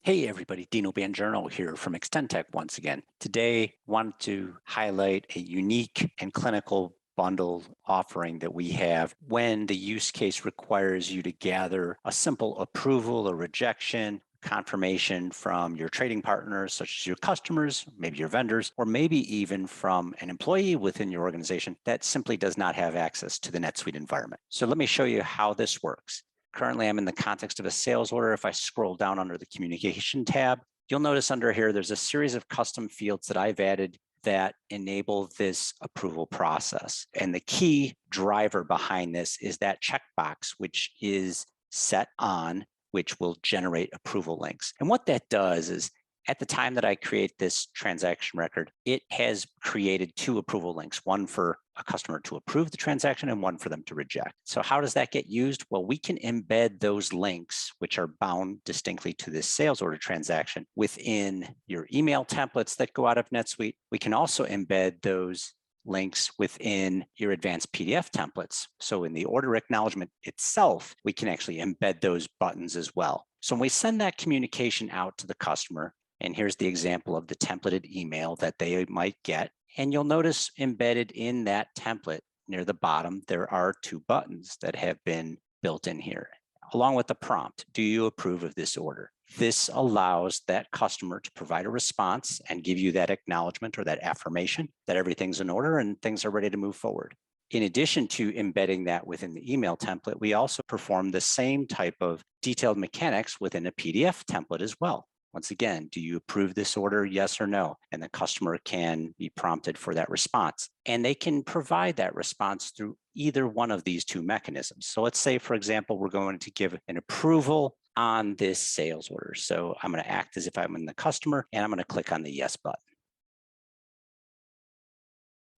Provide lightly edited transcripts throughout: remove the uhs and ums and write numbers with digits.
Hey everybody, Dino Banjurno here from eXtendTech once again. Today, want to highlight a unique and clinical bundle offering that we have when the use case requires you to gather a simple approval or rejection, confirmation from your trading partners, such as your customers, maybe your vendors, or maybe even from an employee within your organization that simply does not have access to the NetSuite environment. So let me show you how this works. Currently, I'm in the context of a sales order. If I scroll down under the communication tab, you'll notice under here, there's a series of custom fields that I've added that enable this approval process. And the key driver behind this is that checkbox, which is set on, which will generate approval links. And what that does is at the time that I create this transaction record, it has created two approval links, one for a customer to approve the transaction and one for them to reject. So how does that get used? Well, we can embed those links, which are bound distinctly to this sales order transaction, within your email templates that go out of NetSuite. We can also embed those links within your advanced PDF templates. So in the order acknowledgement itself, we can actually embed those buttons as well. So when we send that communication out to the customer, and here's the example of the templated email that they might get. And you'll notice embedded in that template near the bottom, there are two buttons that have been built in here, along with the prompt, do you approve of this order? This allows that customer to provide a response and give you that acknowledgement or that affirmation that everything's in order and things are ready to move forward. In addition to embedding that within the email template, we also perform the same type of detailed mechanics within a PDF template as well. Once again, do you approve this order, yes or no? And the customer can be prompted for that response. And they can provide that response through either one of these two mechanisms. So let's say, for example, we're going to give an approval on this sales order. So I'm going to act as if I'm in the customer, and I'm going to click on the yes button.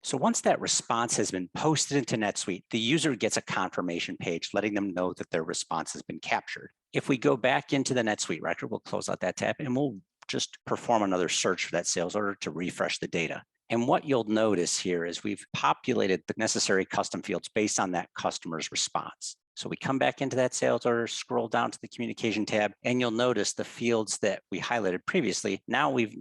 So once that response has been posted into NetSuite, the user gets a confirmation page letting them know that their response has been captured. If we go back into the NetSuite record, we'll close out that tab and we'll just perform another search for that sales order to refresh the data. And what you'll notice here is we've populated the necessary custom fields based on that customer's response. So we come back into that sales order, scroll down to the communication tab, and you'll notice the fields that we highlighted previously. Now we've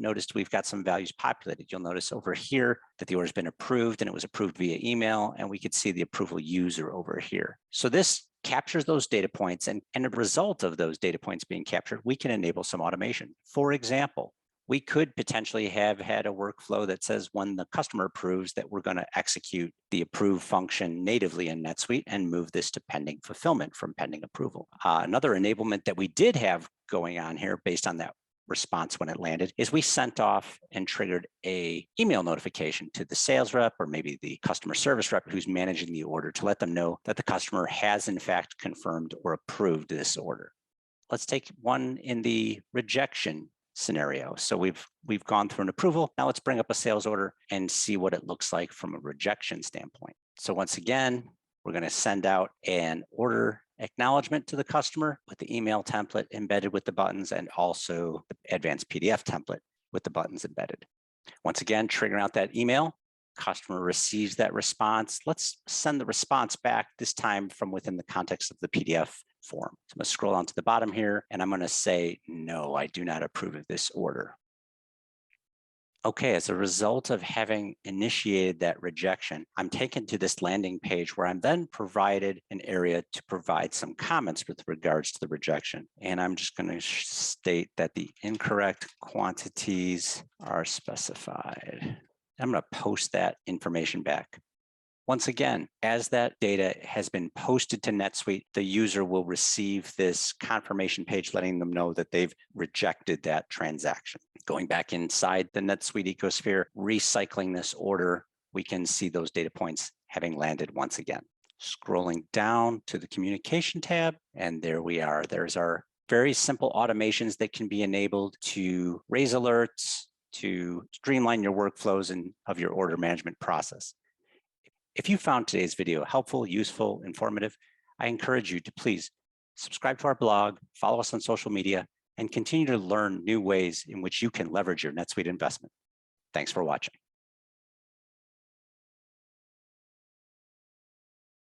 got some values populated. You'll notice over here that the order has been approved and it was approved via email, and we could see the approval user over here. So this captures those data points, and as a result of those data points being captured, we can enable some automation. For example, we could potentially have had a workflow that says when the customer approves that we're going to execute the approve function natively in NetSuite and move this to pending fulfillment from pending approval. Another enablement that we did have going on here based on that response when it landed is we sent off and triggered a email notification to the sales rep or maybe the customer service rep who's managing the order to let them know that the customer has in fact confirmed or approved this order. Let's take one in the rejection scenario. So we've gone through an approval. Now let's bring up a sales order and see what it looks like from a rejection standpoint. So once again, we're going to send out an order acknowledgement to the customer with the email template embedded with the buttons and also the advanced PDF template with the buttons embedded. Once again, triggering out that email, customer receives that response. Let's send the response back, this time from within the context of the PDF form. So I'm going to scroll down to the bottom here and I'm going to say, no, I do not approve of this order. Okay, as a result of having initiated that rejection, I'm taken to this landing page where I'm then provided an area to provide some comments with regards to the rejection. And I'm just going to state that the incorrect quantities are specified. I'm going to post that information back. Once again, as that data has been posted to NetSuite, the user will receive this confirmation page letting them know that they've rejected that transaction. Going back inside the NetSuite ecosphere, recycling this order, we can see those data points having landed once again. Scrolling down to the communication tab, and there we are. There's our very simple automations that can be enabled to raise alerts, to streamline your workflows and of your order management process. If you found today's video helpful, useful, informative, I encourage you to please subscribe to our blog, follow us on social media, and continue to learn new ways in which you can leverage your NetSuite investment. Thanks for watching.